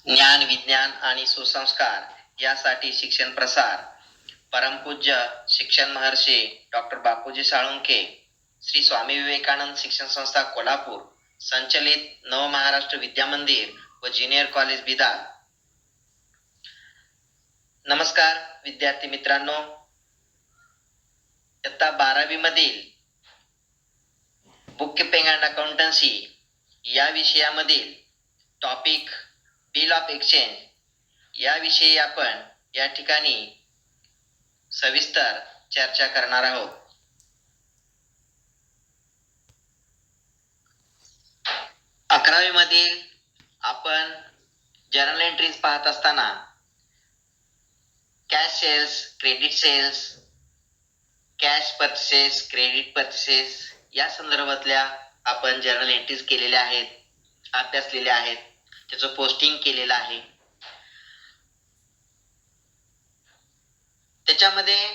ज्ञान, विज्ञान आणि सुसंस्कार यासाठी शिक्षण प्रसार. परमपूज्य शिक्षण महर्षी डॉक्टर बापूजी साळुंखे, श्री स्वामी विवेकानंद शिक्षण संस्था कोल्हापूर संचलित नव महाराष्ट्र विद्या मंदिर व ज्युनियर कॉलेज बिदाल. नमस्कार विद्यार्थी मित्रांनो, इयत्ता 12वी मधील बुक कीपिंग अँड अकाउंटन्सी या विषयामधील टॉपिक बिल ऑफ एक्सचेंज याविषयी आपण या ठिकाणी सविस्तर चर्चा करणार आहोत. अकरावी मधील आपण जर्नल एंट्रीज पाहत असताना cash sales, credit sales, cash purchases, credit purchases या संदर्भातल्या आपण जर्नल एंट्रीज केलेल्या आहेत, अभ्यासलेल्या आहेत, त्याचं पोस्टिंग केलेलं आहे. त्याच्यामध्ये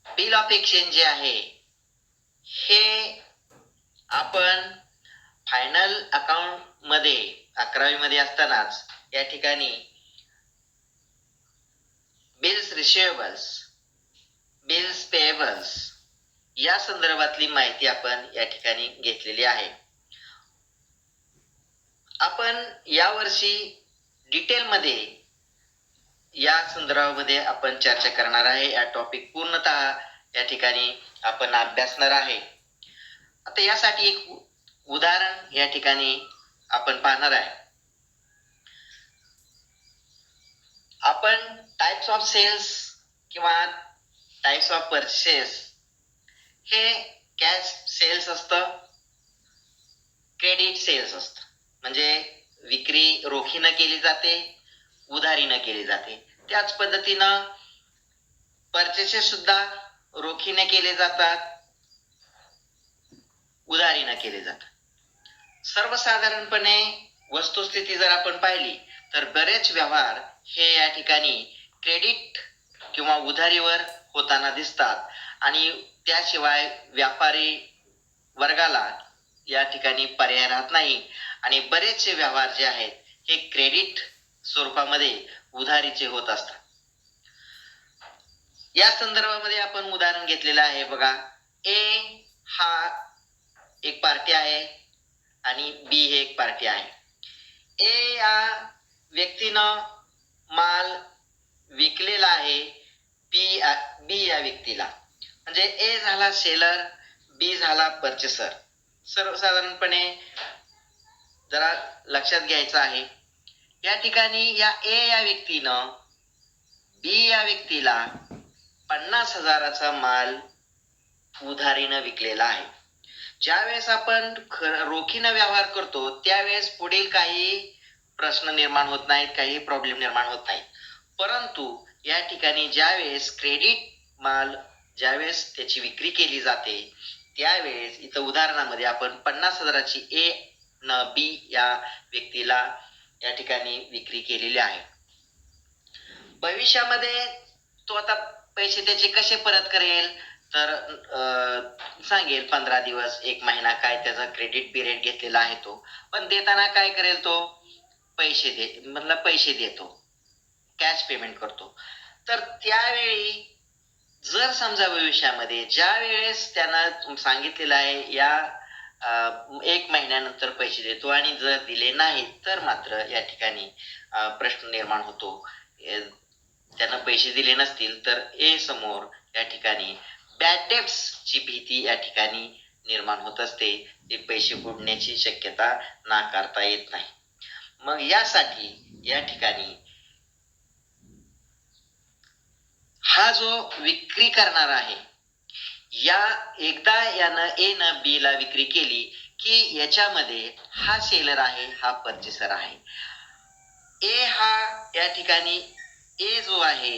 बिल ऑफ एक्सचेंज जे आहे हे आपण फायनल अकाउंट मध्ये 11वी मध्ये असतानाच या ठिकाणी बिल्स रिसिवेबल्स, बिल्स पेएबल्स या संदर्भातली माहिती आपण या ठिकाणी घेतलेली आहे. आपण यावर्षी डिटेलमध्ये या संदर्भामध्ये आपण चर्चा करणार आहे. या टॉपिक पूर्णतः या ठिकाणी आपण अभ्यासणार आहे. आता यासाठी एक उदाहरण या ठिकाणी आपण पाहणार आहे. आपण टाइप्स ऑफ सेल्स किंवा टाइप्स ऑफ परचेस हे कॅश सेल्स असतं, क्रेडिट सेल्स असतं. म्हणजे विक्री रोखीनं केली जाते, उधारीनं केली जाते. त्याच पद्धतीनं परचेसेस सुद्धा रोखीने केले जातात, उधारीनं केले जातात. सर्वसाधारणपणे वस्तुस्थिती जर आपण पाहिली तर बरेच व्यवहार हे या ठिकाणी क्रेडिट किंवा उधारीवर होताना दिसतात आणि त्याशिवाय व्यापारी वर्गाला या ठिकाणी पर्याय राहत नाही आणि बरेचसे व्यवहार जे आहेत हे क्रेडिट स्वरूपामध्ये उधारीचे होत असतात. या संदर्भामध्ये आपण उदाहरण घेतलेलं आहे. बघा, ए हा एक पार्टी आहे आणि बी हे एक पार्टी आहे. ए या व्यक्तीनं माल विकलेला आहे बी या व्यक्तीला. म्हणजे ए झाला सेलर, बी झाला परचेसर. सर्वसाधारणपणे जरा लक्षात घ्यायचं आहे. या ठिकाणी या ए या व्यक्तीनं बी या व्यक्तीला 50,000चा माल उधारीनं विकलेला आहे. ज्यावेळेस आपण रोखीनं व्यवहार करतो त्यावेळेस पुढील काही प्रश्न निर्माण होत नाहीत, काही प्रॉब्लेम निर्माण होत नाहीत. परंतु या ठिकाणी ज्यावेळेस क्रेडिट माल ज्यावेळेस त्याची विक्री केली जाते त्यावेळेस इथं उदाहरणामध्ये आपण 50,000ची ए न बी या व्यक्तीला या ठिकाणी विक्री केलेली आहे. भविष्यामध्ये तो आता पैसे त्याचे कसे परत करेल तर सांगेल 15 दिवस, 1 महिना काय त्याचा क्रेडिट पिरियड घेतलेला आहे तो. पण देताना काय करेल तो पैसे देतो, कॅश पेमेंट करतो. तर त्यावेळी जर समजा भविष्यामध्ये ज्या वेळेस त्यानं सांगितलेलं आहे या 1 महिन्यानंतर पैसे देतो आणि जर दिले नाही तर मात्र या ठिकाणी प्रश्न निर्माण होतो. त्यानं पैसे दिले नसतील तर ए समोर या ठिकाणी बॅड डेब्ट्स ची भीती या ठिकाणी निर्माण होत असते. ते पैसे बुडण्याची शक्यता नाकारता येत नाही. मग यासाठी या ठिकाणी हा जो विक्री करणार आहे या एकदा यानं ए न बी ला विक्री केली की याच्यामध्ये हा सेलर आहे, हा परचेसर आहे. ए हा या ठिकाणी ए जो आहे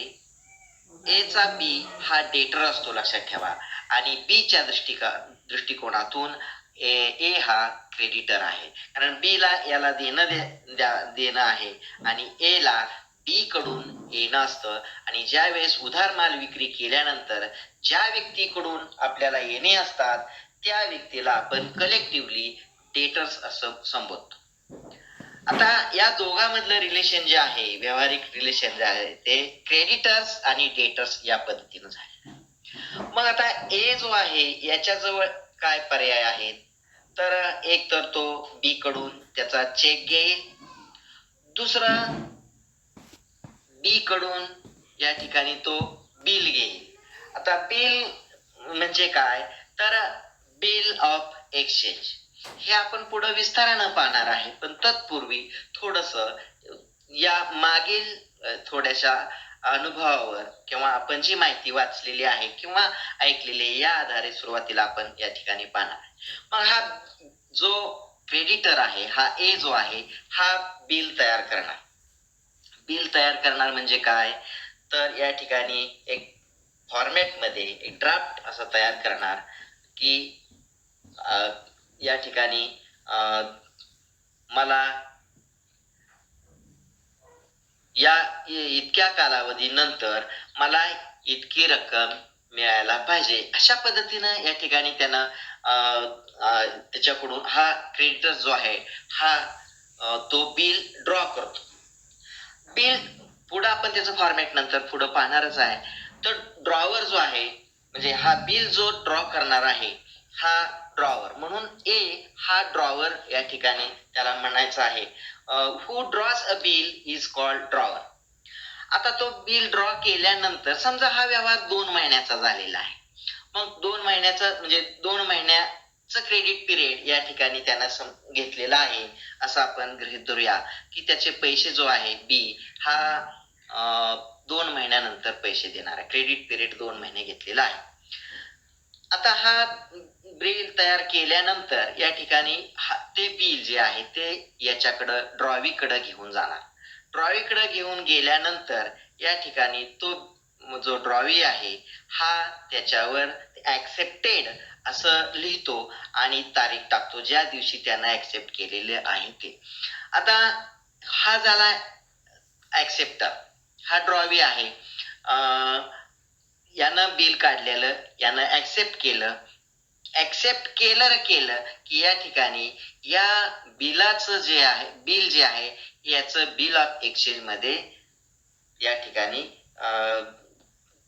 ए चा बी हा डेटर असतो, लक्षात ठेवा. आणि बी च्या दृष्टिकोनातून ए हा क्रेडिटर आहे. कारण बी ला याला देणं आहे आणि ए ला बी कडून येणं असतं. आणि ज्या वेळेस उधार माल विक्री केल्यानंतर ज्या व्यक्तीकडून आपल्याला येणे असतात त्या व्यक्तीला आपण कलेक्टिव्हली डेटर्स असं संबोधतो. आता या दोघांमधलं रिलेशन जे आहे, व्यावहारिक रिलेशन जे आहे, ते क्रेडिटर्स आणि डेटर्स या पद्धतीनं झाले. मग आता ए जो आहे याच्याजवळ काय पर्याय आहेत, तर एक तर तो बी कडून त्याचा चेक घेईल, दुसरा बी कडून या ठिकाणी तो बिल घेईल. आता बिल म्हणजे काय, तर बिल ऑफ एक्सचेंज हे आपण पुढे विस्तारानं पाहणार आहे, पण तत्पूर्वी थोडस या मागील थोड्याशा अनुभवावर किंवा आपण जी माहिती वाचलेली आहे किंवा ऐकलेली या आधारे सुरुवातीला आपण या ठिकाणी पाहणार आहे. मग हा जो क्रेडिटर आहे, हा ए जो आहे, हा बिल तयार करणार. बिल तयार करणार म्हणजे काय, तर या ठिकाणी एक फॉर्मॅट मध्ये एक ड्राफ्ट असं तयार करणार की या ठिकाणी मला या इतक्या कालावधीनंतर मला इतकी रक्कम मिळायला पाहिजे, अशा पद्धतीनं या ठिकाणी त्यानं त्याच्याकडून हा क्रेडिटर जो आहे हा तो बिल ड्रॉ करतो. बिल पुढे आपण त्याचं फॉर्मॅट नंतर पुढे पाहणारच आहे. तर ड्रॉवर जो आहे म्हणजे हा बिल जो ड्रॉ करणार आहे हा ड्रॉवर, म्हणून ए हा ड्रॉवर या ठिकाणी त्याला म्हणायचं आहे. Who draws a bill is called drawer. आता तो बिल ड्रॉ केल्यानंतर समजा हा व्यवहार 2 महिन्याचा झालेला आहे, मग 2 महिन्याचा म्हणजे 2 महिन्याचं क्रेडिट पिरियड या ठिकाणी त्यानं घेतलेला आहे असं आपण गृहीत धरूया की त्याचे पैसे जो आहे बी हा 2 महिन्यानंतर पैसे देणार आहे. क्रेडिट पिरियड 2 महिने घेतलेला आहे. आता हा बिल तयार केल्यानंतर या ठिकाणी ते बिल जे आहे ते याच्याकडं ड्रॉवीकडे घेऊन जाणार. ड्रॉवीकडे घेऊन गेल्यानंतर या ठिकाणी तो जो ड्रॉवी आहे हा त्याच्यावर ऍक्सेप्टेड असं लिहितो आणि तारीख टाकतो ज्या दिवशी त्यानं ऍक्सेप्ट केलेले आहे ते. आता हा झाला ऍक्सेप्टर, हा ड्रॉवी आहे. यानं बिल काढलेलं, यानं ऍक्सेप्ट केलं. ऍक्सेप्ट केलं की या ठिकाणी या बिलाचं जे आहे, बिल जे आहे याचं बिल ऑफ एक्सचेंज मध्ये या ठिकाणी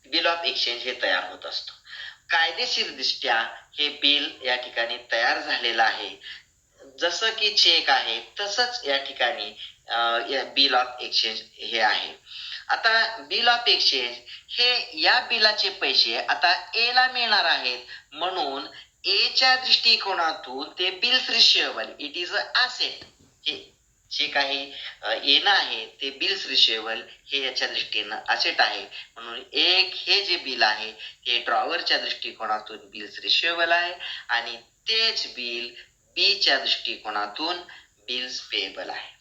बिल ऑफ एक्सचेंज हे तयार होत असतो. कायदेशीर दृष्ट्या हे बिल या ठिकाणी तयार झालेलं आहे. जसं की चेक आहे तसंच या ठिकाणी बिल ऑफ एक्सचेंज हे आहे. आता बिल ऑफ एक्सचेंज हे या बिलाचे पैसे आता ए ला मिळणार आहेत, म्हणून ए च्या दृष्टिकोनातून ते bills receivable, it is a asset. हे जे काही येणं आहे ते बिल्स रिसिवेबल हे याच्या दृष्टीनं ॲसेट आहे, म्हणून एक हे जे बिल आहे ते ड्रॉवरच्या दृष्टिकोनातून बिल्स रिसिवेबल आहे आणि तेच बिल बी च्या दृष्टिकोनातून बिल्स पेएबल आहे.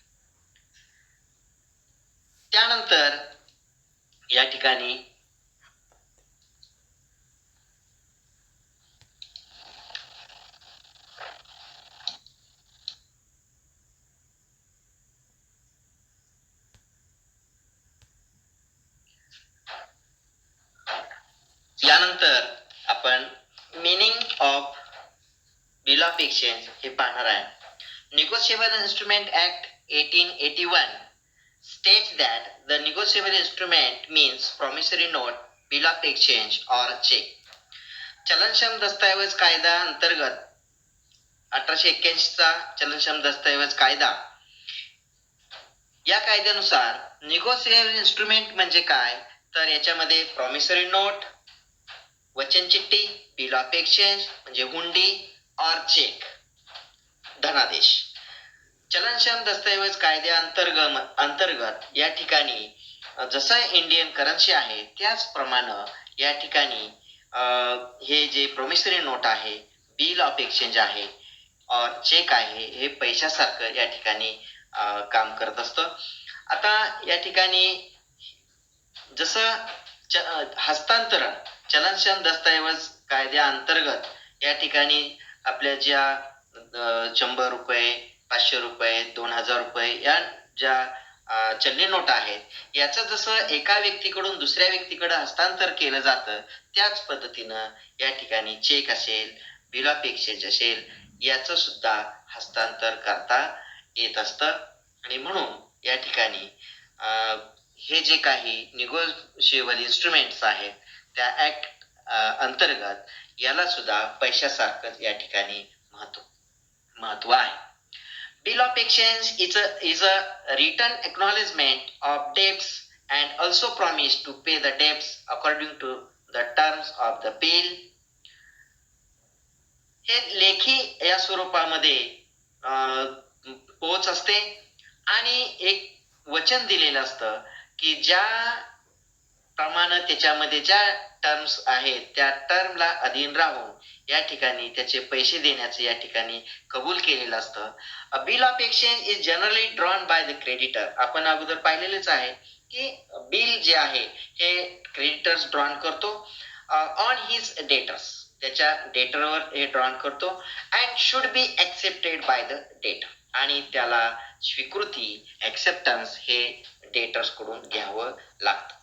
त्यानंतर या ठिकाणी यानंतर आपण meaning of bill of exchange हे पाहणार आहे. Negotiable Instrument Act 1881 states that the negotiable instrument means promissory note, bill of exchange or check. चलनक्षम दस्तऐवज कायदा अंतर्गत 1881 चा चलनक्षम दस्तऐवज कायदा, या कायद्यानुसार निगोशिएबल इन्स्ट्रुमेंट म्हणजे काय, तर याच्यामध्ये प्रॉमिसरी नोट, वचनचिठ्ठी, बिल ऑफ एक्सचेंज म्हणजे हुंडी और चेक, धनादेश. चलनक्षम दस्तऐवज कायद्या अंतर्गत या ठिकाणी जसं इंडियन करन्सी आहे त्याचप्रमाणे या ठिकाणी हे जे प्रॉमिसरी नोट आहे, बिल ऑफ एक्सचेंज आहे और चेक आहे हे पैशासारखं या ठिकाणी काम करत असतं. आता या ठिकाणी जसं हस्तांतरण चलनक्षम दस्तऐवज कायद्या अंतर्गत या ठिकाणी आपल्या ज्या 100 रुपये, 500 रुपये, 2000 रुपये या ज्या चलनी नोटा आहेत याचं जसं एका व्यक्तीकडून दुसऱ्या व्यक्तीकडे हस्तांतर केलं जातं त्याच पद्धतीनं या ठिकाणी चेक असेल, बिल ऑफ एक्सचेंज असेल याचं सुद्धा हस्तांतर करता येत असतं. आणि म्हणून या ठिकाणी हे जे काही निगोशिएबल इन्स्ट्रुमेंट्स आहेत त्या ऍक्ट अंतर्गत याला सुद्धा पैशासारखंच या ठिकाणी महत्व आहे. Bill of exchange is a written acknowledgement of debts and also promise to pay the debts according to the terms of the bill. हे लेखी या स्वरूपामध्ये पोच असते आणि एक वचन दिलेलं असतं की ज्या प्रमाणे त्याच्यामध्ये ज्या टर्म्स आहेत त्या टर्मला अधीन राहून या ठिकाणी त्याचे पैसे देण्याचे या ठिकाणी कबूल केलेलं असतं. अ bill of exchange is generally drawn by the creditor. आपण अगोदर पाहिलेलेच आहे की बिल जे आहे हे क्रेडिटर्स ड्रॉन करतो ऑन हिज डेटर्स, त्याच्या डेटरवर हे ड्रॉन करतो and should be accepted by the डेटर, आणि त्याला स्वीकृती ऍक्सेप्टन्स हे डेटर्स कडून घ्यावं लागतं.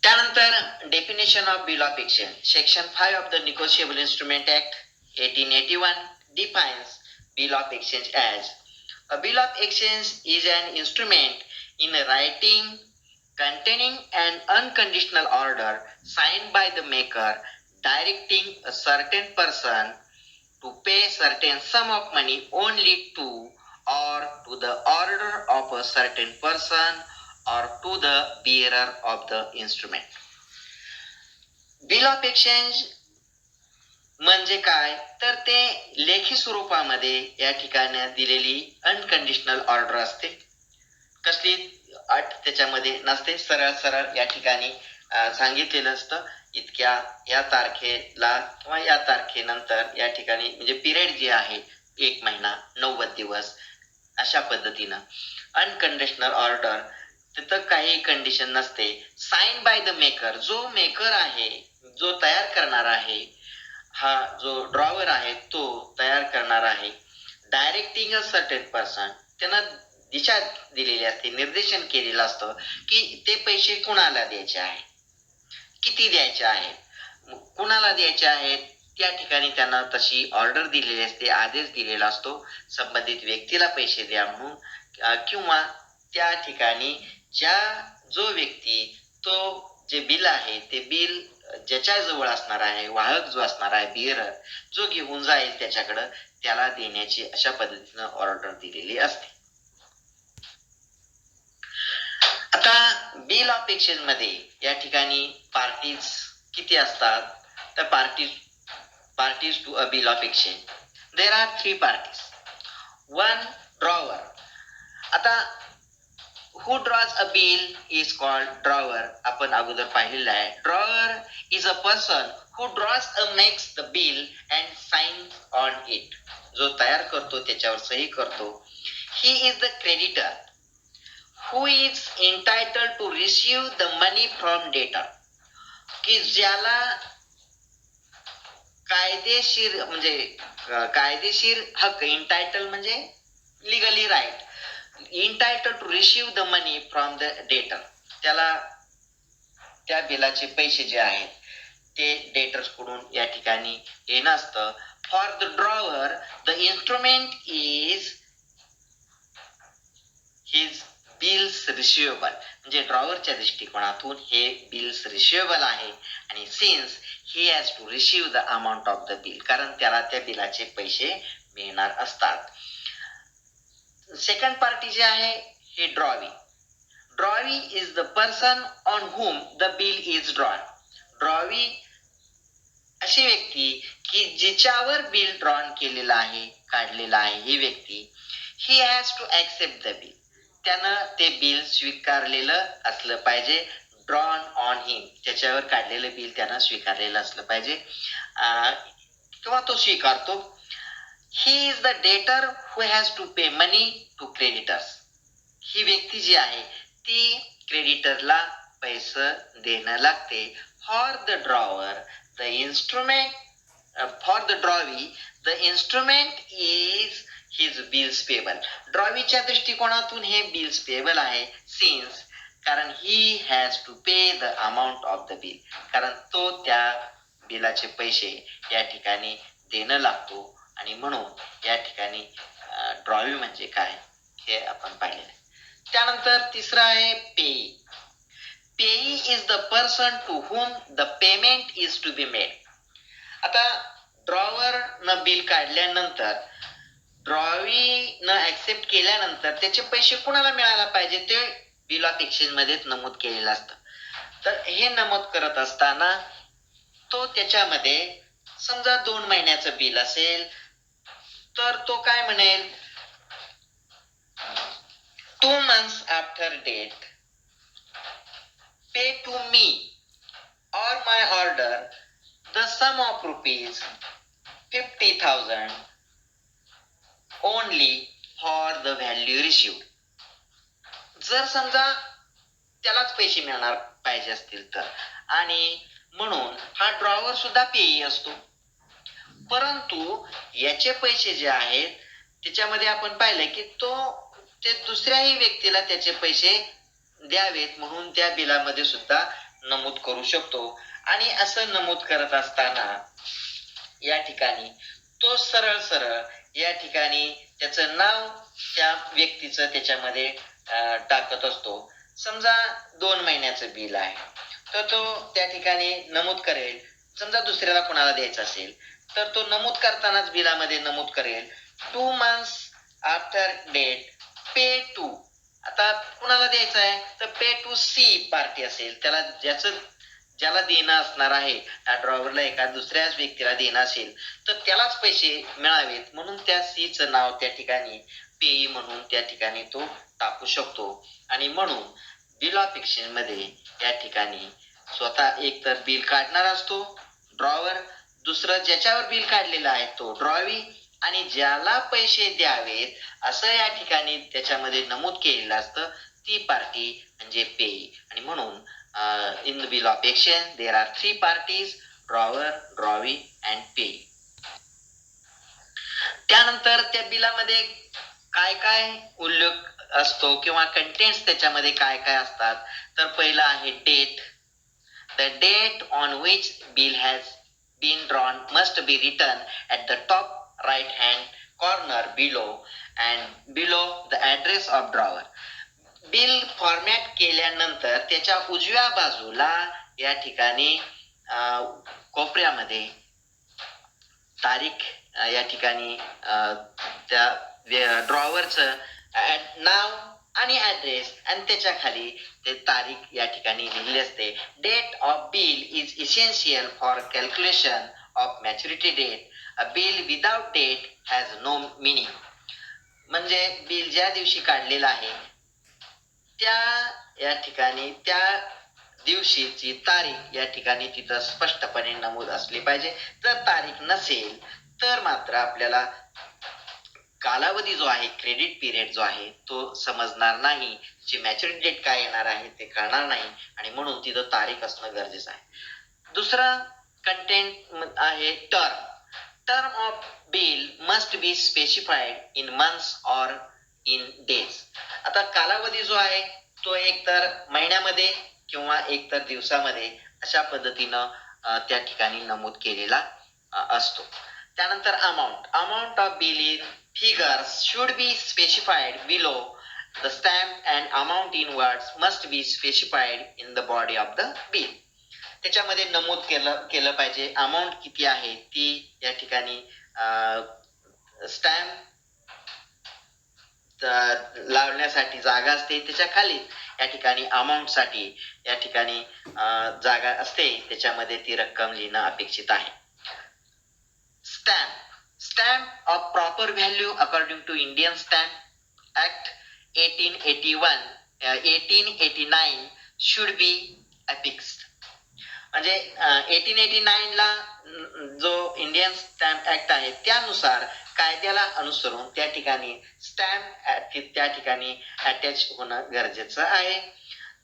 त्यानंतर definition of bill of exchange. Section 5 of the negotiable instrument act 1881 defines bill of exchange as a bill of exchange is an instrument in writing containing an unconditional order signed by the maker directing a certain person to pay certain sum of money only to or to the order of a certain person or to the bearer of the instrument. Bill of exchange म्हणजे काय तर ते लेखी स्वरूपामध्ये या ठिकाणी दिलेली unconditional order असते. कसली अट त्याच्यामध्ये नसते, सरळ सरळ या ठिकाणी सांगितलेलं असतं इतक्या या तारखेला किंवा या तारखेनंतर या ठिकाणी म्हणजे पिरियड जे आहे 1 महिना 90 दिवस अशा पद्धतीनं अनकंडिशनल ऑर्डर. तिथं काही कंडिशन नसते. साइन बाय द मेकर, जो मेकर आहे जो तयार करणार आहे, हा जो ड्रॉवर आहे तो तयार करणार आहे. डायरेक्टिंग अ सर्टेन पर्सन, त्यांना दिशा दिलेली असते, निर्देशन केलेलं असतं की ते पैसे कुणाला द्यायचे आहे, किती द्यायचे आहेत, कुणाला द्यायचे आहेत. त्या ठिकाणी त्यांना तशी ऑर्डर दिलेली असते, आदेश दिलेला असतो संबंधित व्यक्तीला पैसे द्या म्हणून, किंवा त्या ठिकाणी जो व्यक्ती तो जे बिल आहे ते बिल ज्याच्या जवळ असणार आहे, वाहक जो असणार आहे, बिअरर जो घेऊन जाईल त्याच्याकडं, त्याला देण्याची अशा पद्धतीनं ऑर्डर दिलेली असते. आता बिल ऑफ एक्सचेंज मध्ये या ठिकाणी पार्टीज किती असतात तर parties to a bill of exchange there are 3 parties. 1 drawer. आता who draws a bill is called drawer. आपण अगोदर पाहिलेलं आहे. Drawer is a person who makes the bill and signs on it. जो तयार करतो त्याच्यावर सही करतो. He is the creditor who is entitled to receive the money from debtor. की ज्याला कायदेशीर म्हणजे कायदेशीर हक्क, इंटायटल म्हणजे legally right, entitled to receive the money from the debtor, त्याला त्या बिलाचे पैसे जे आहेत ते डेटर्स कडून या ठिकाणी येणं असतं. For the drawer the instrument is his bills receivable, म्हणजे ड्रॉवरच्या दृष्टिकोनातून हे बिल्स रिसिवेबल आहे, आणि since he has to receive the amount of the bill, कारण त्याला त्या बिलाचे पैसे मिळणार असतात. सेकंड पार्टी जे आहे हे drawee. Drawee is the person on whom the bill is drawn. Drawee अशी व्यक्ती की जिच्यावर बिल ड्रॉन केलेलं आहे, काढलेलं आहे, ही व्यक्ती he has to accept the bill, त्यानं ते बिल स्वीकारलेलं असलं पाहिजे. ड्रॉन ऑन हिम, त्याच्यावर काढलेलं बिल त्यानं स्वीकारलेलं असलं पाहिजे किंवा तो स्वीकारतो. He is the debtor who has to pay money to creditors. ही व्यक्ती जी आहे ती क्रेडिटरला पैसे देणं लागते. For the drawer, the instrument, for the drawee, the instrument is his bills payable. ड्रॉवीच्या दृष्टिकोनातून हे बिल्स पेबल आहे, सिन्स कारण he has to pay the amount of the bill, कारण तो त्या बिलाचे पैसे या ठिकाणी देणं लागतो आणि म्हणून या ठिकाणी ड्रॉवी म्हणजे काय हे आपण पाहिलेलं आहे. त्यानंतर तिसरं आहे payee. Payee is the person to whom the payment is to be made. आता ड्रॉवर न बिल काढल्यानंतर ड्रॉवी न ऍक्सेप्ट केल्यानंतर त्याचे पैसे कुणाला मिळायला पाहिजे ते बिल ऑफ एक्सचेंज मध्येच नमूद केलेलं असतं. तर हे नमूद करत असताना तो त्याच्यामध्ये समजा 2 महिन्याचं बिल असेल तर तो काय म्हणेल, 2 months after date pay to me or my order the sum of rupees 50,000 only for the value received. जर समजा त्यालाच पैसे मिळणार पाहिजे असतील तर, आणि म्हणून हा ड्रॉवर सुद्धा पेई असतो. परंतु याचे पैसे जे आहेत त्याच्यामध्ये आपण पाहिलं की तो ते दुसऱ्याही व्यक्तीला त्याचे पैसे द्यावेत म्हणून त्या बिलामध्ये सुद्धा नमूद करू शकतो. आणि असं नमूद करत असताना या ठिकाणी तो सरळ सरळ या ठिकाणी त्याचं नाव त्या व्यक्तीचं त्याच्यामध्ये टाकत असतो. समजा 2 महिन्याचं बिल आहे तर तो त्या ठिकाणी नमूद करेल, समजा दुसऱ्याला कोणाला द्यायचं असेल तर तो नमूद करतानाच बिलामध्ये नमूद करेल 2 months after date pay to. आता कुणाला द्यायचं आहे तर पे टू सी पार्टी असेल, त्याला ज्याला देणं असणार आहे त्या ड्रॉवरला एका दुसऱ्याच व्यक्तीला देणं असेल तर त्यालाच पैसे मिळावेत म्हणून त्या सीचं नाव त्या ठिकाणी पेई म्हणून त्या ठिकाणी तो टाकू शकतो. आणि म्हणून बिल ऑफ एक्सचेंज मध्ये या ठिकाणी स्वतः एक तर बिल काढणार असतो ड्रॉवर, दुसरं ज्याच्यावर बिल काढलेलं आहे तो ड्रॉवी, आणि ज्याला पैसे द्यावेत असं या ठिकाणी त्याच्यामध्ये नमूद केलेलं असतं ती पार्टी म्हणजे पेई. आणि म्हणून in the bill of exchange there are 3 parties, drawer, drawee and पेई. त्यानंतर त्या बिलामध्ये काय काय उल्लेख असतो किंवा कंटेंट्स त्याच्यामध्ये काय काय असतात तर पहिला आहे date. The date on which bill has been drawn must be written at the top right hand corner below and below the address of drawer. Bill format केल्यानंतर त्याच्या उजव्या बाजूला या ठिकाणी कोपऱ्यामध्ये तारीख या ठिकाणी त्या ड्रॉवरचं नाव आणि ॲड्रेस आणि त्याच्या खाली ते तारीख या ठिकाणी लिहिली असते. Date of bill is essential for calculation of maturity date. A bill without date has no meaning. म्हणजे बिल ज्या दिवशी काढलेलं आहे त्या या ठिकाणी त्या दिवशीची तारीख या ठिकाणी तिथं स्पष्टपणे नमूद असली पाहिजे. जर तारीख नसेल तर मात्र आपल्याला कालावधी जो आहे, क्रेडिट पिरियड जो आहे तो समजणार नाही, जी मॅच्युरिटी डेट काय येणार आहे ते कळणार नाही आणि म्हणून तिथं तारीख असणं गरजेचं आहे. दुसरा कंटेंट आहे term. Term of bill must be specified in months or in days. आता कालावधी जो आहे तो एकतर महिन्यामध्ये किंवा एकतर दिवसामध्ये अशा पद्धतीनं त्या ठिकाणी नमूद केलेला असतो. त्यानंतर amount of bill in figures should be specified below the stamp and amount in words must be specified in the body of the bill. त्याच्यामध्ये नमूद केलं पाहिजे अमाऊंट किती आहे ती या ठिकाणी स्टॅम्प लावण्यासाठी जागा असते त्याच्या खाली या ठिकाणी अमाऊंट साठी या ठिकाणी जागा असते त्याच्यामध्ये ती रक्कम लिहिणं अपेक्षित आहे. Stamp of proper value according to Indian Stamp Act 1889 should be affixed. म्हणजे 1889 ला जो इंडियन स्टॅम्प ऍक्ट आहे त्यानुसार कायद्याला अनुसरून त्या ठिकाणी स्टॅम्प त्या ठिकाणी अटॅच होणं गरजेचं आहे.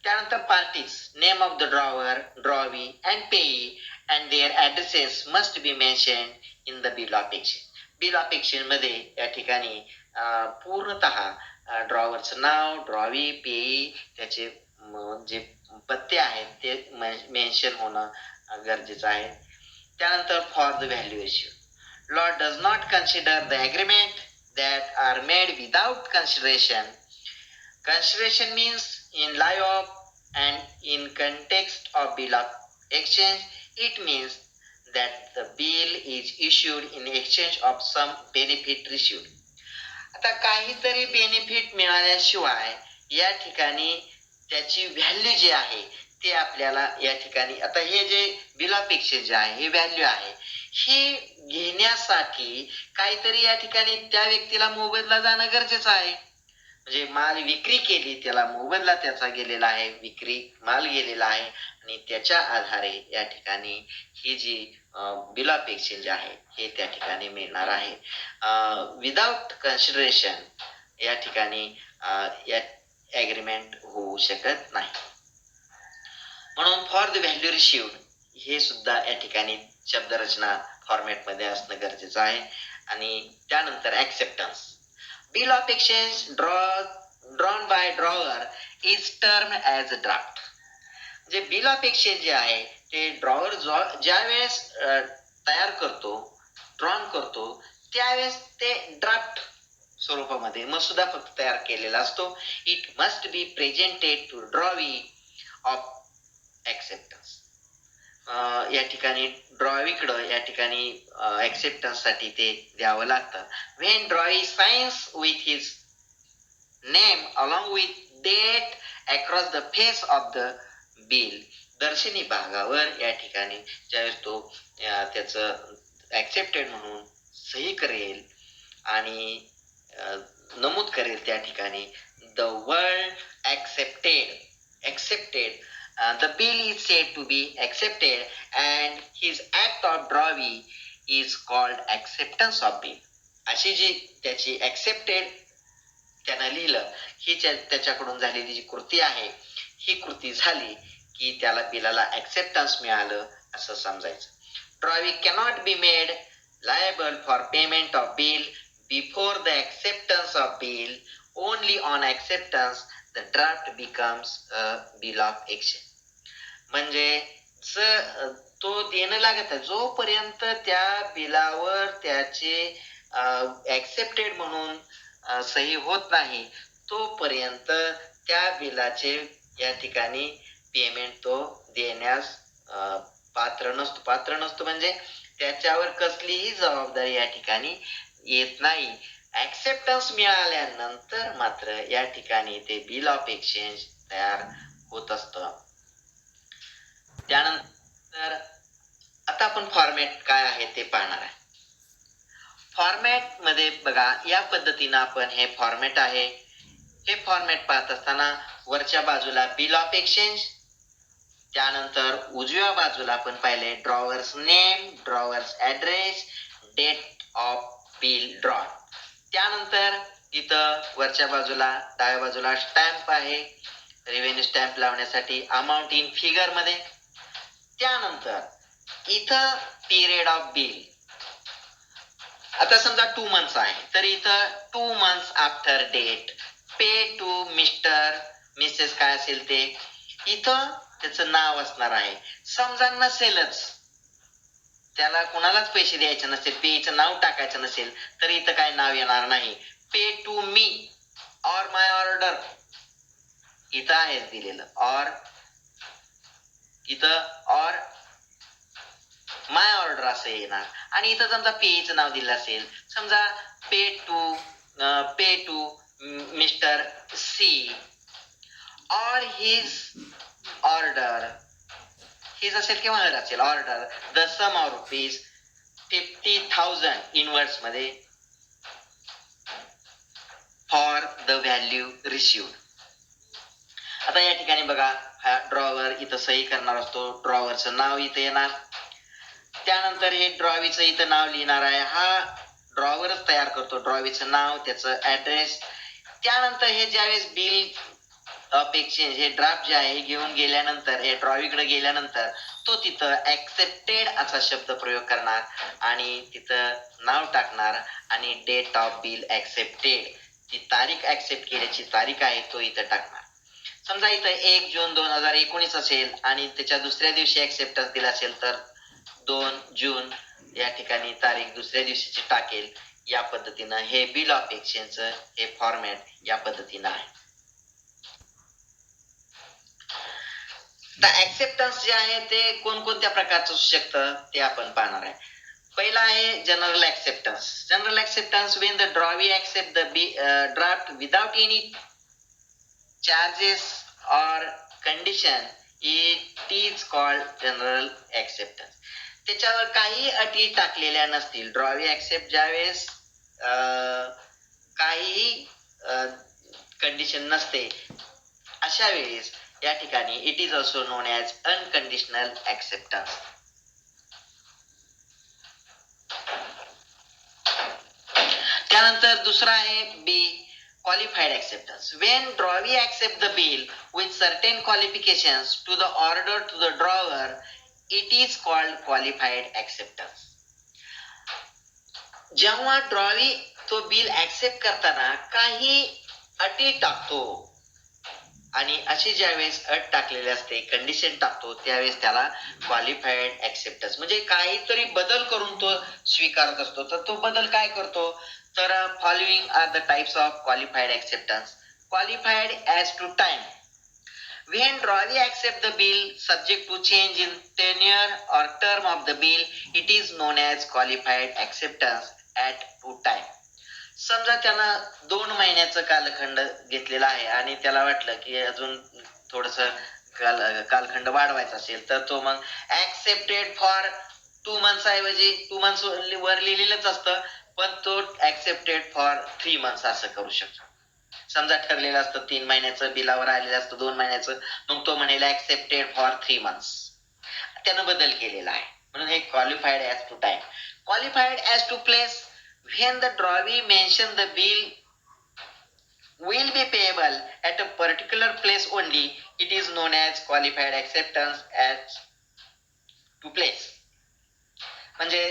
त्यानंतर parties, name of the drawer, drawee and payee and their addresses must be mention in the bill of exchange. Bill of exchange मध्ये या ठिकाणी पूर्णतः ड्रॉवरचं नाव, ड्रॉवी, पेई त्याचे जे पत्ते आहेत ते मेन्शन होणं गरजेचं आहे. त्यानंतर for the value ratio. law does not consider the agreement that are made without consideration. Consideration means in lieu of and in context of bill of exchange, it means that the bill is issued in exchange of some benefit received. आता काहीतरी benefit मिळाल्याशिवाय या ठिकाणी त्याची value जी आहे ते आपल्याला या ठिकाणी, आता हे जे बिल ऑफ एक्सचेंज आहे हे व्हॅल्यू आहे, हे घेण्यासाठी काहीतरी या ठिकाणी त्या व्यक्तीला मोबदला जाणं गरजेचं आहे. म्हणजे माल विक्री केली, त्याला मोबदला त्याचा गेलेला आहे, विक्री माल गेलेला आहे आणि त्याच्या आधारे या ठिकाणी ही जी बिल ऑफ एक्सचेंज आहे हे त्या ठिकाणी मिळणार आहे. विदाउट कन्सिडरेशन या ठिकाणी या ॲग्रीमेंट होऊ शकत नाही. म्हणून फॉर द व्हॅल्यू रिसिव्ड हे सुद्धा या ठिकाणी शब्दरचना फॉर्मॅटमध्ये असणं गरजेचं आहे. आणि त्यानंतर acceptance. Bill of exchange drawn by drawer is term as a draft. जे बिल ऑफ एक्सचेंज जे आहे ते ड्रॉवर ज्या वेळेस तयार करतो, ड्रॉन करतो, त्यावेळेस ते ड्राफ्ट स्वरूपामध्ये मसुदा फक्त तयार केलेला असतो. It must be presented to drawee of acceptance. या ठिकाणी ड्रॉवीकडं या ठिकाणी ॲक्सेप्टन्स साठी ते द्यावं लागतं. When drawee signs with his name along with date across the face of the bill. दर्शनी भागावर या ठिकाणी ज्यावेळेस तो त्याचं ॲक्सेप्टेड म्हणून सही करेल आणि नमूद करेल त्या ठिकाणी the word accepted, the bill is said to be accepted and his act of drawing is called acceptance of bill. अशी जी त्याची accepted त्यानं लिहिलं ही त्याच्याकडून झालेली जी कृती आहे ही कृती झाली की त्याला बिलाला acceptance मिळालं असं समजायचं. Drawing cannot be made liable for payment of bill before the acceptance of bill. Only on acceptance the draft becomes a bill of exchange. म्हणजे तो देणं लागत आहे जोपर्यंत त्या बिलावर त्याचे ऍक्सेप्टेड म्हणून सही होत नाही तोपर्यंत त्या बिलाचे या ठिकाणी पेमेंट तो देण्यास पात्र नसतो म्हणजे त्याच्यावर कसलीही जबाबदारी या ठिकाणी येत नाही. ऍक्सेप्टन्स मिळाल्यानंतर मात्र या ठिकाणी ते बिल ऑफ एक्सचेंज तयार होत असतं. त्यानंतर आता आपण फॉर्मॅट काय आहे ते पाहणार आहे. फॉर्मॅट मध्ये बघा या पद्धतीनं आपण हे फॉर्मॅट आहे. हे फॉर्मॅट पाहत असताना वरच्या बाजूला बिल ऑफ एक्सचेंज, त्यानंतर उजव्या बाजूला आपण पाहिले drawer's name, drawer's address, date of bill draw. त्यानंतर इथं वरच्या बाजूला डाव्या बाजूला स्टॅम्प आहे, रेव्हेन्यू स्टॅम्प लावण्यासाठी अमाऊंट इन फिगर मध्ये. त्यानंतर इथं पिरियड ऑफ बिल. आता समजा 2 मंथ्स आहे तर इथं 2 months after date pay to mister missus काय असेल ते इथं त्याचं नाव असणार आहे. समजा नसेलच, त्याला कुणालाच पैसे द्यायचे नसेल, पेचं नाव टाकायचं नसेल तर इथं काय नाव येणार नाही. Pay to me or my order इथं आहे दिलेलं, ऑर इथं ऑर माय ऑर्डर असं येणार. आणि इथं समजा पेचं नाव दिलं असेल, समजा pay to mister C or his order, his असेल किंवा हर असेल order the sum of rupees 50,000 inwards मध्ये फॉर द व्हॅल्यू रिसिव्ड. आता या ठिकाणी बघा हा ड्रॉवर इथं सही करणार असतो, ड्रॉवरचं नाव इथं येणार. त्यानंतर हे ड्रॉवीचं इथं नाव लिहिणार आहे, हा ड्रॉवरच तयार करतो ड्रॉवीचं नाव, त्याचं ऍड्रेस. त्यानंतर हे ज्यावेळेस बिल ऑफ एक्सचेंज हे ड्राफ्ट जे आहे हे घेऊन गेल्यानंतर हे ड्रॉवीकडे गेल्यानंतर तो तिथं ऍक्सेप्टेड असा शब्द प्रयोग करणार आणि तिथं नाव टाकणार आणि डेट ऑफ बिल ऍक्सेप्टेड, ती तारीख ऍक्सेप्ट केल्याची तारीख आहे तो इथं टाकणार. समजा इथं 1 जून 2019 असेल आणि त्याच्या दुसऱ्या दिवशी ऍक्सेप्टन्स दिला असेल तर 2 जून या ठिकाणी तारीख दुसऱ्या दिवशीची टाकेल. या पद्धतीनं हे बिल ऑफ एक्सचेंजचं हे फॉर्मॅट या पद्धतीनं आहे. तर ऍक्सेप्टन्स जे आहे ते कोणकोणत्या प्रकारचं असू शकतं ते आपण पाहणार आहे. पहिला आहे general acceptance. General acceptance when the drawee accept the draft without any charges or condition, it is called general acceptance. त्याच्यावर काही अटी टाकलेल्या नसतील. ड्रॉवी ऍक्सेप्ट ज्यावेळेस काहीही कंडिशन नसते अशा वेळेस या ठिकाणी it is also non as unconditional acceptance. त्यानंतर दुसरा आहे बी qualified acceptance. When drawee accept the bill with certain qualifications to the order to the drawer, it is called qualified acceptance. जेव्हा ड्रॉवी तो बिल ऍक्सेप्ट करताना काही अटी टाकतो आणि अशी ज्यावेळेस अट टाकलेली असते, कंडिशन टाकतो, त्यावेळेस त्याला क्वालिफाईड ऍक्सेप्टन्स म्हणजे काहीतरी बदल करून तो स्वीकारत असतो. तर तो बदल काय करतो, तर following are the types of qualified acceptance. Qualified as to time. When drawee accept the bill subject to change in tenure or term of the bill, it is known as qualified acceptance at to time. समजा त्यानं 2 महिन्याचं कालखंड घेतलेला आहे आणि त्याला वाटलं की अजून थोडस कालखंड वाढवायचा असेल, तर तो मग ऍक्सेप्टेड फॉर 2 मंथ्स ऐवजी 2 मंथ्स वर लिहिलेलंच असतं, पण तो ऍक्सेप्टेड फॉर 3 मंथ्स असं करू शकतो. समजा ठरलेलं असतं 3 महिन्याचं, बिलावर आलेलं असतं 2 महिन्याचं, मग तो म्हणेल ऍक्सेप्टेड फॉर 3 मंथ्स. त्यानं बदल केलेला आहे, म्हणून हे qualified as to time. Qualified as to place. When the drawee mention the bill will be payable at a particular place only, it is known as qualified acceptance as to place. म्हणजे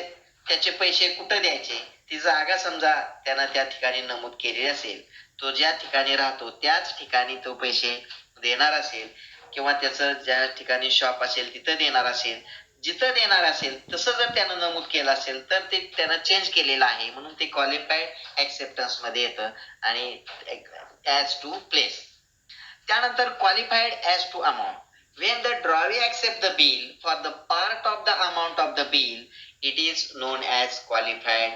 त्याचे पैसे कुठं द्यायचे, ती जागा समजा त्यानं त्या ठिकाणी नमूद केलेली असेल, तो ज्या ठिकाणी राहतो त्याच ठिकाणी तो पैसे देणार असेल, किंवा त्याचं ज्या ठिकाणी शॉप असेल तिथं देणार असेल, जिथं देणार असेल तसं जर त्यानं नमूद केलं असेल तर ते त्यानं चेंज केलेलं आहे, म्हणून ते क्वालिफाईड ऍक्सेप्टन्स मध्ये येतं आणि ॲज टू प्लेस. त्यानंतर qualified as to amount. When the drawee accept the bill for the part of the amount of the bill, it is known as qualified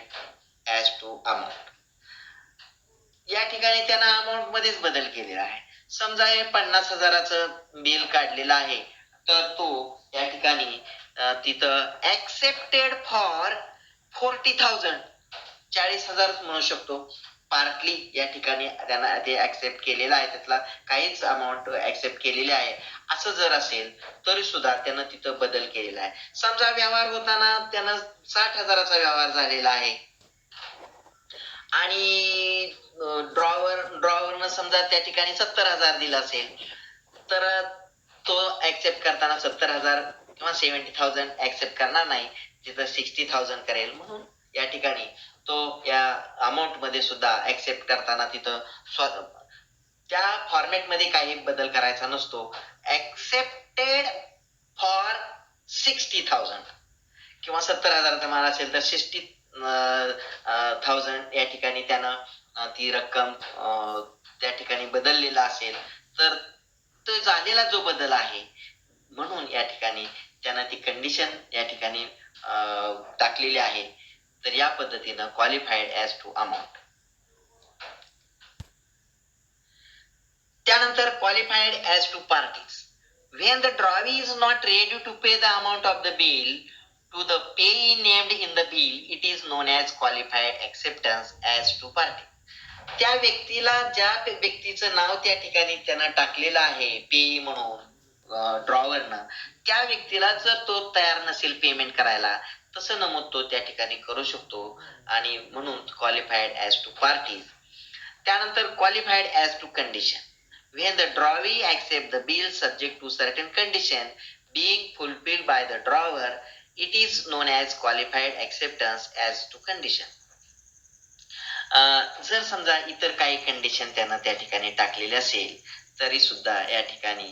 as to amount. या ठिकाणी त्यानं amount मध्येच बदल केलेला आहे. समजा हे 50,000चं बिल काढलेलं आहे, तर तो या ठिकाणी तिथं ऍक्सेप्टेड फॉर 40,000 40,000 म्हणू शकतो. पार्टली या ठिकाणी त्यांना ते ऍक्सेप्ट केलेलं आहे, त्यातला काहीच अमाऊंट ऍक्सेप्ट केलेली आहे असं जर असेल तरी सुद्धा त्यानं तिथं बदल केलेला आहे. समजा व्यवहार होताना त्यानं 60,000चा व्यवहार झालेला आहे आणि ड्रॉवरनं समजा त्या ठिकाणी 70,000 दिला असेल, तर तो ऍक्सेप्ट करताना 70,000 किंवा 70,000 ऍक्सेप्ट करणार नाही, तिथं 60,000 करेल. म्हणून या ठिकाणी तो या अमाऊंट मध्ये सुद्धा ऍक्सेप्ट करताना तिथं त्या फॉर्मॅट मध्ये काही बदल करायचा नसतो. ऍक्सेप्टेड फॉर 60,000 किंवा 70,000चा माल असेल तर 60,000 या ठिकाणी त्यानं ती रक्कम त्या ठिकाणी बदललेला असेल, तर तो झालेला जो बदल आहे, म्हणून या ठिकाणी त्यानं ती कंडिशन या ठिकाणी टाकलेली आहे. तर या पद्धतीनं क्वालिफाईड ॲज टू अमाऊंट. त्यानंतर qualified as to parties. When the drawee is not ready to pay the amount of the bill to the payee named in the bill, it is known as qualified acceptance as to party. त्या व्यक्तीला, ज्या व्यक्तीचं नाव त्या ठिकाणी त्यानं टाकलेलं आहे पेई म्हणून ड्रॉवरनं, त्या व्यक्तीला जर तो तयार नसेल पेमेंट करायला, तसं नमूद तो त्या ठिकाणी करू शकतो आणि म्हणून क्वालिफाईड ॲज टू पार्टीज. त्यानंतर qualified as to condition. When the drawee accept the bill subject to certain condition being fulfilled by the drawer, it is known as qualified acceptance as to condition. जर समजा इतर काही condition त्यांना त्या ठिकाणी टाकलेले असेल तरी सुद्धा या ठिकाणी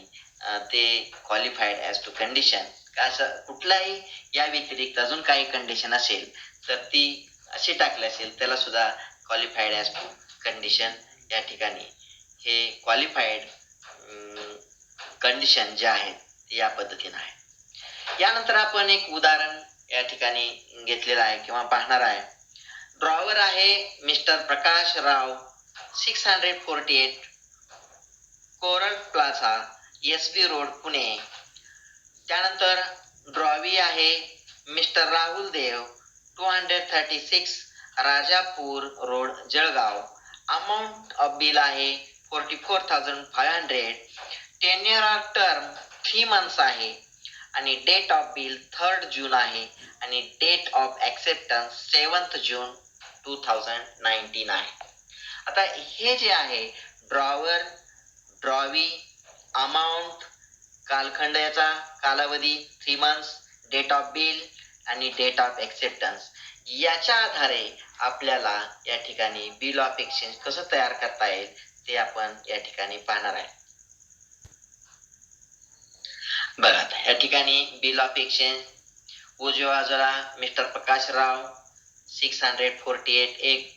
ते क्वालिफाईड ॲज टू कंडिशन असं कुठलाही या व्यतिरिक्त अजून काही कंडिशन असेल तर ती अशी टाकली असेल त्याला सुद्धा क्वालिफाईड ॲज कंडिशन या ठिकाणी हे क्वालिफाईड कंडिशन जे आहेत या पद्धतीने आहे. यानंतर आपण एक उदाहरण या ठिकाणी घेतलेलं आहे किंवा पाहणार आहे. ड्रॉवर आहे mister Prakash Rao 648 coral plaza SB. Road Pune. त्यानंतर ड्रॉवी आहे mister Rahul Dev 236 Rajapur road Jalgaon. Amount of bill आहे 44,500. टेन्युअर ऑफ टर्म 3 मंथ्स आहे आणि डेट ऑफ बिल 3rd जून आहे आणि डेट ऑफ ॲक्सेप्टन्स 7th जून 2019 आहे. आता हे जे आहे ड्रॉवर, ड्रॉवी, अमाऊंट, कालखंड याचा कालावधी 3 मंथ्स, डेट ऑफ बिल आणि डेट ऑफ ॲक्सेप्टन्स याच्या आधारे आपल्याला या ठिकाणी बिल ऑफ एक्सचेंज कसं तयार करता येईल ते आपण या ठिकाणी पाहणार आहे. बघा या ठिकाणी बिल ऑफ एक्सचेंज उजव्या बाजूला मिस्टर प्रकाशराव 648 एक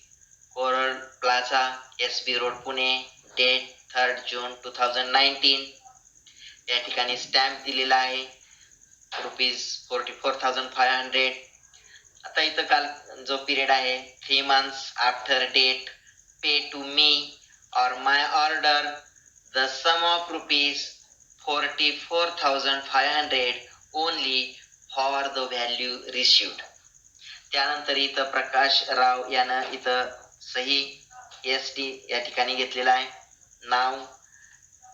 coral plaza SB. Road Pune, date 3rd June 2019. या ठिकाणी स्टॅम्प दिलेला आहे ₹44,500. आता इथं काल जो पिरियड आहे 3 months after date pay to me और my order the sum of ₹44,500 only for the value received. त्यानंतर इथं प्रकाश राव यानं इथं सही SD या ठिकाणी घेतलेला आहे. नाव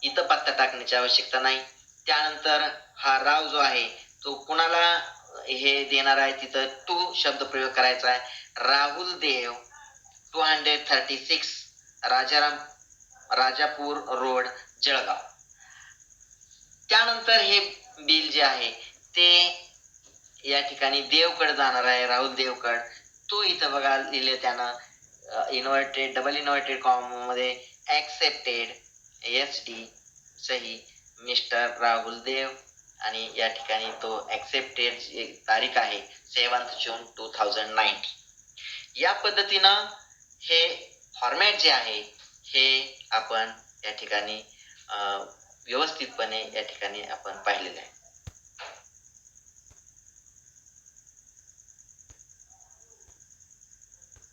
इथं पत्ता टाकण्याची आवश्यकता नाही. त्यानंतर हा राव जो आहे तो कुणाला हे देणार आहे तिथं टू शब्द प्रयोग करायचा आहे. राहुल देव 236 राजापूर रोड जळगाव. त्यानंतर हे बिल जे आहे ते या ठिकाणी देवकडे जाणार आहे, राहुल देवकड. तो इथं बघा लिहिले त्यानं डबल इन्व्हर्टेड कॉमा मध्ये ॲक्सेप्टेड SD सही मिस्टर राहुल देव आणि या ठिकाणी तो ॲक्सेप्टेड तारीख आहे 7th जून 2019. या पद्धतीनं हे फॉर्मॅट जे आहे हे आपण या ठिकाणी व्यवस्थितपणे या ठिकाणी आपण पाहिलेलं आहे.